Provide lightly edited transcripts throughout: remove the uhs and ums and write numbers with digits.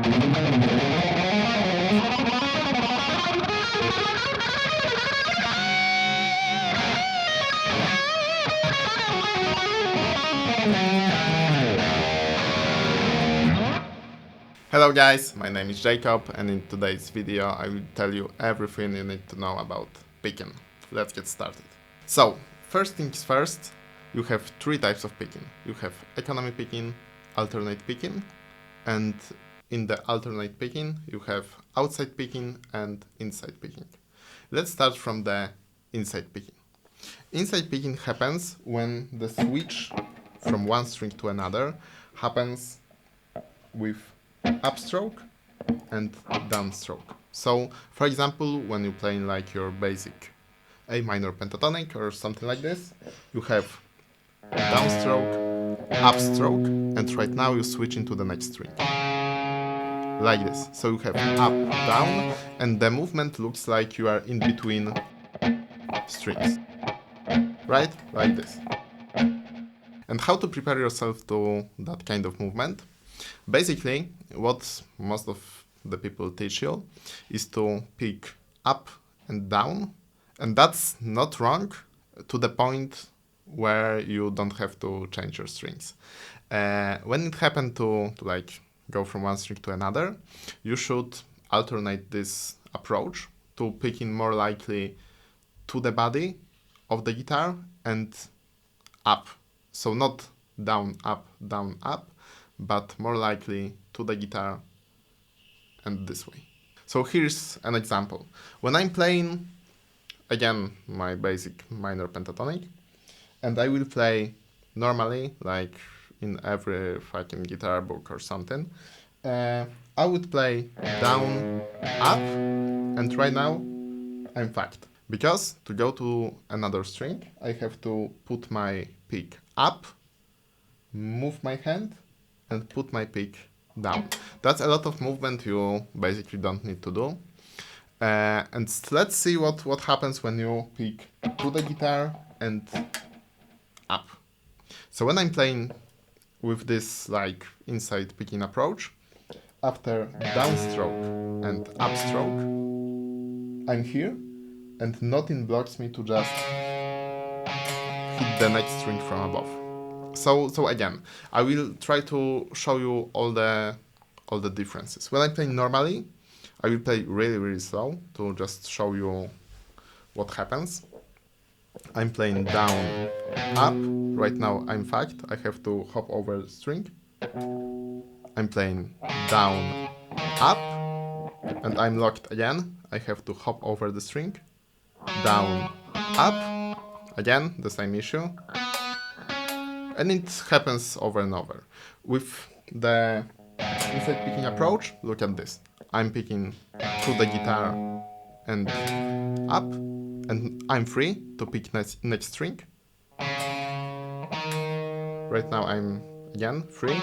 Hello guys, my name is Jacob, and in today's video I will tell you everything you need to know about picking. Let's get started. So, first things first, you have three types of picking. You have economy picking, alternate picking, and in the alternate picking you have outside picking and inside picking. Let's start from the inside picking. Inside picking happens when the switch from one string to another happens with upstroke and downstroke. So, for example, when you're playing like your basic A minor pentatonic or something like this, you have downstroke, upstroke, and right now you switch into the next string. Like this. So you have up, down, and the movement looks like you are in between strings. Right? Like this. And how to prepare yourself to that kind of movement? Basically, what most of the people teach you is to pick up and down, and that's not wrong to the point where you don't have to change your strings. When it happens to like go from one string to another, you should alternate this approach to picking more likely to the body of the guitar and up. So not down, up, but more likely to the guitar and this way. So here's an example. When I'm playing, again, my basic minor pentatonic, and I will play normally, like in every fucking guitar book or something, I would play down, up, and right now I'm fucked. Because to go to another string, I have to put my pick up, move my hand, and put my pick down. That's a lot of movement you basically don't need to do. And let's see what happens when you pick to the guitar and up. So when I'm playing with this like inside picking approach, after downstroke and upstroke, I'm here and nothing blocks me to just hit the next string from above. So again, I will try to show you all the differences. When I play normally, I will play really slow to just show you what happens. I'm playing down, up. Right now I'm fucked. I have to hop over the string. I'm playing down, up, and I'm locked again. I have to hop over the string. Down, up. Again, the same issue. And it happens over and over. With the inside picking approach, look at this. I'm picking to the guitar and up, and I'm free to pick next string. Right now I'm again free.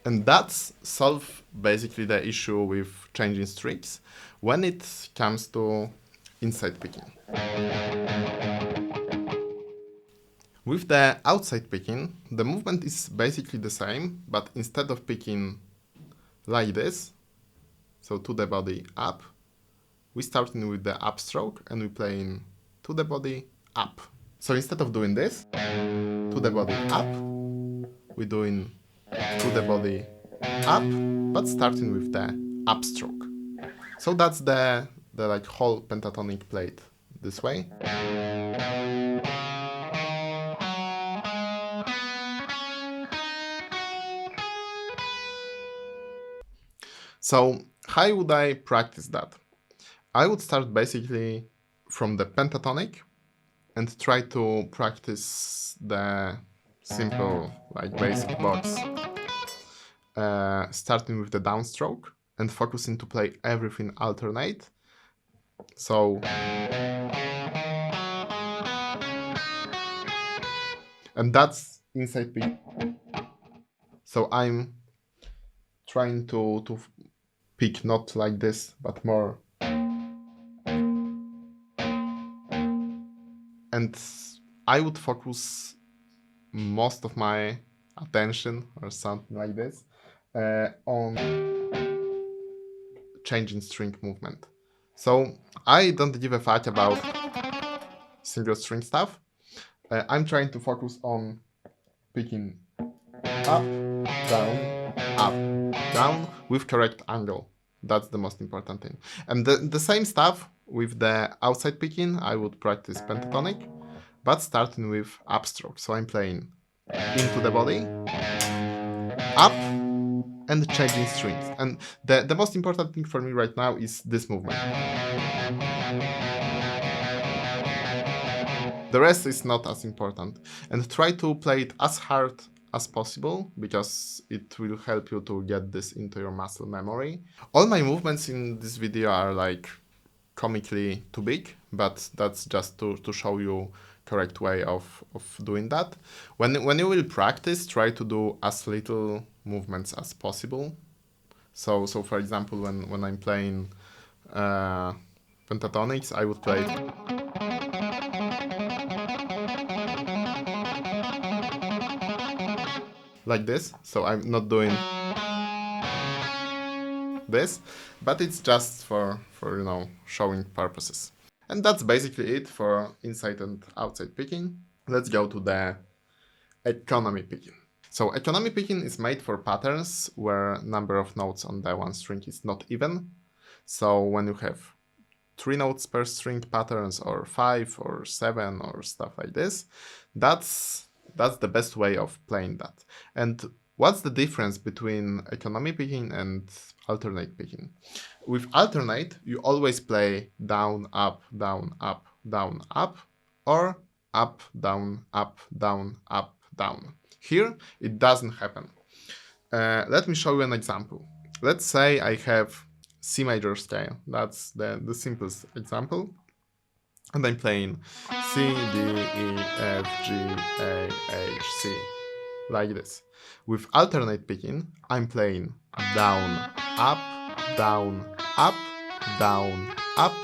And that's solve basically the issue with changing strings when it comes to inside picking. With the outside picking, the movement is basically the same, but instead of picking like this, so to the body up, we starting with the upstroke and we playing to the body up. So instead of doing this, to the body up, we're doing to the body up, but starting with the upstroke. So that's the like whole pentatonic played this way. So how would I practice that? I would start basically from the pentatonic and try to practice the simple like basic box, starting with the downstroke and focusing to play everything alternate. So and that's inside pick. So I'm trying to pick not like this, but more. And I would focus most of my attention or something like this on changing string movement. So I don't give a fuck about single string stuff. I'm trying to focus on picking up, down, up, down with correct angle. That's the most important thing. And the same stuff with the outside picking, I would practice pentatonic, but starting with upstroke. So I'm playing into the body, up, and changing strings. And the most important thing for me right now is this movement. The rest is not as important. And try to play it as hard as possible, because it will help you to get this into your muscle memory. All my movements in this video are like comically too big, but that's just to show you correct way of doing that. When you will practice, try to do as little movements as possible. So for example, when I'm playing pentatonics, I would play like this. So I'm not doing this, but it's just for you know, showing purposes. And that's basically it for inside and outside picking. Let's go to the economy picking. So economy picking is made for patterns where number of notes on the one string is not even. So when you have 3 notes per string patterns, or 5 or 7 or stuff like this, that's the best way of playing that. And what's the difference between economy picking and alternate picking? With alternate, you always play down, up, down, up, down, up, or up, down, up, down, up, down. Here, it doesn't happen. Let me show you an example. Let's say I have C major scale. That's the simplest example. And I'm playing C, D, E, F, G, A, H, C, like this. With alternate picking, I'm playing down, up, down, up, down, up,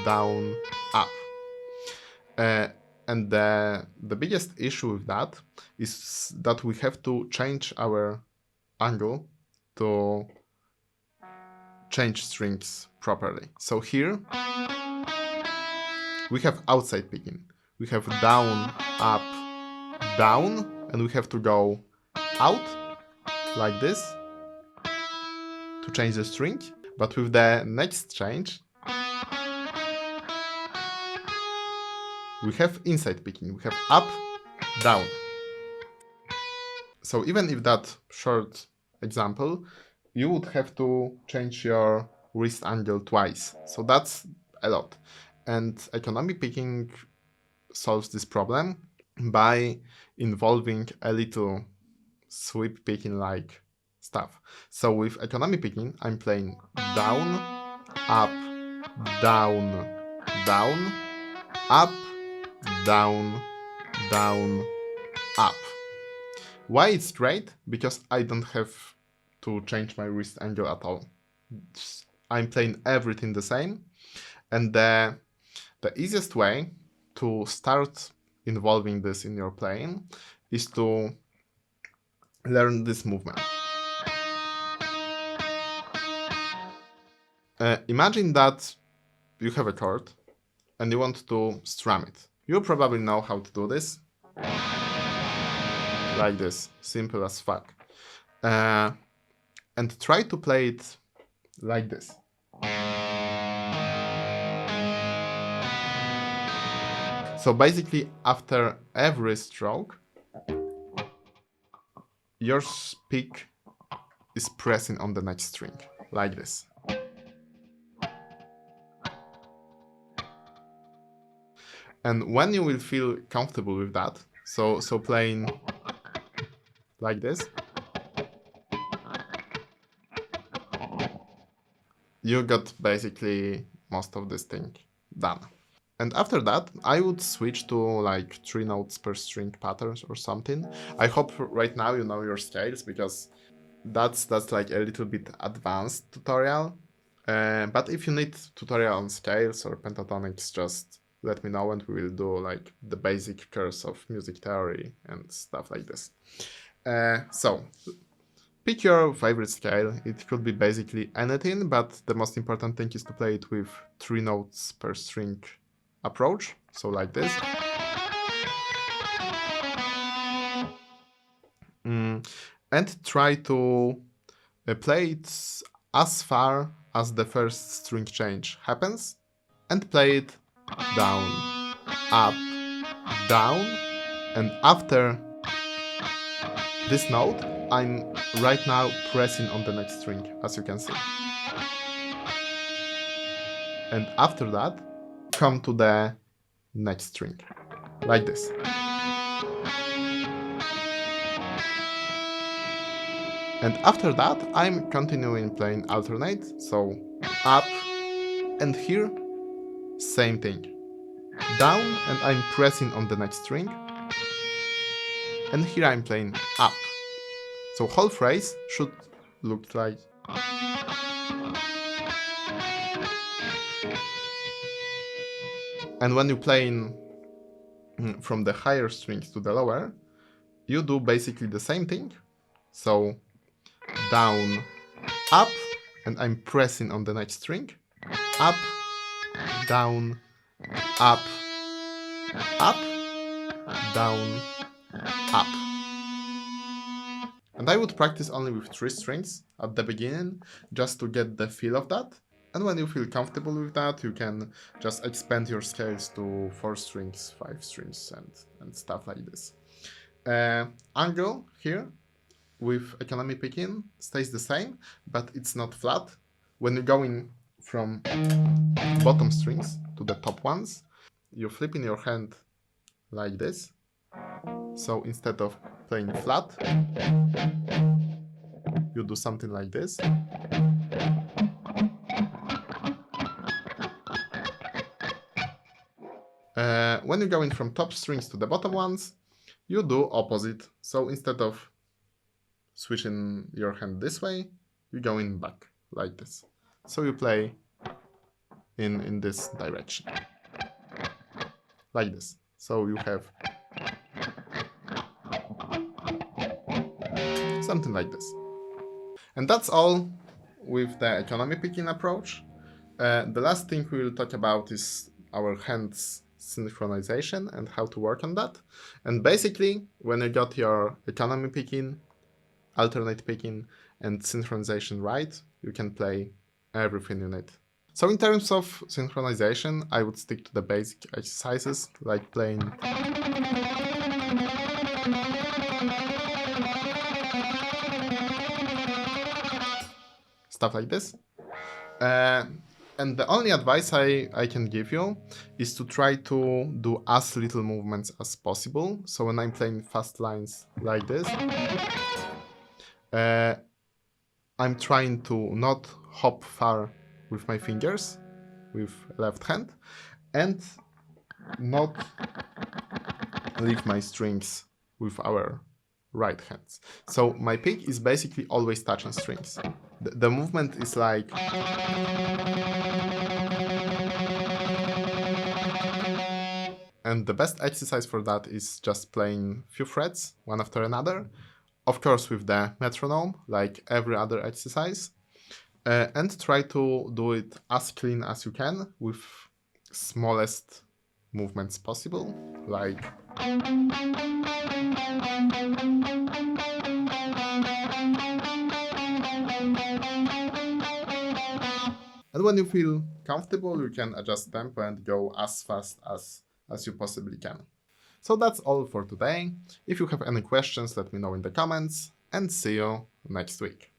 down, up. And the biggest issue with that is that we have to change our angle to change strings properly. So here we have outside picking. We have down, up, down, and we have to go out like this to change the string. But with the next change, we have inside picking. We have up, down. So even if that short example, you would have to change your wrist angle twice. So that's a lot. And economy picking solves this problem by involving a little sweep picking like stuff. So with economy picking, I'm playing down, up, down, down, up, down, down, up. Why it's great? Because I don't have to change my wrist angle at all. I'm playing everything the same. And the easiest way to start involving this in your playing is to learn this movement. Imagine that you have a chord and you want to strum it. You probably know how to do this. Like this, simple as fuck. And try to play it like this. So basically, after every stroke, your pick is pressing on the next string, like this. And when you will feel comfortable with that, so playing like this, you got basically most of this thing done. And after that, I would switch to like 3 notes per string patterns or something. I hope right now you know your scales, because that's like a little bit advanced tutorial. But if you need tutorial on scales or pentatonics, just let me know and we will do like the basic course of music theory and stuff like this. So pick your favorite scale. It could be basically anything, but the most important thing is to play it with 3 notes per string approach. So like this. And try to play it as far as the first string change happens, and play it down, up, down, and after this note, I'm right now pressing on the next string, as you can see. And after that, come to the next string, like this. And after that, I'm continuing playing alternate, so up, and here, same thing. Down, and I'm pressing on the next string. And here I'm playing up. So whole phrase should look like. And when you're playing from the higher strings to the lower, you do basically the same thing. So down, up, and I'm pressing on the next string. Up, down, up, up, down, up. And I would practice only with 3 strings at the beginning, just to get the feel of that. And when you feel comfortable with that, you can just expand your scales to 4 strings, 5 strings, and stuff like this. Angle here with economy picking stays the same, but it's not flat. When you're going from bottom strings to the top ones, you're flipping your hand like this. So instead of playing flat, you do something like this. When you're going from top strings to the bottom ones, you do opposite. So instead of switching your hand this way, you're going back like this. So you play in this direction, like this. So you have something like this. And that's all with the economy picking approach. The last thing we will talk about is our hands synchronization and how to work on that. And basically, when you got your economy picking, alternate picking, and synchronization right, you can play everything you need. So in terms of synchronization, I would stick to the basic exercises, like playing stuff like this. And the only advice I can give you is to try to do as little movements as possible. So when I'm playing fast lines like this, I'm trying to not hop far with my fingers, with left hand, and not leave my strings with our right hands. So my pick is basically always touching strings. The movement is like and the best exercise for that is just playing few frets one after another, of course with the metronome like every other exercise, and try to do it as clean as you can with smallest movements possible, like and when you feel comfortable, you can adjust tempo and go as fast as you possibly can. So that's all for today. If you have any questions, let me know in the comments, and see you next week.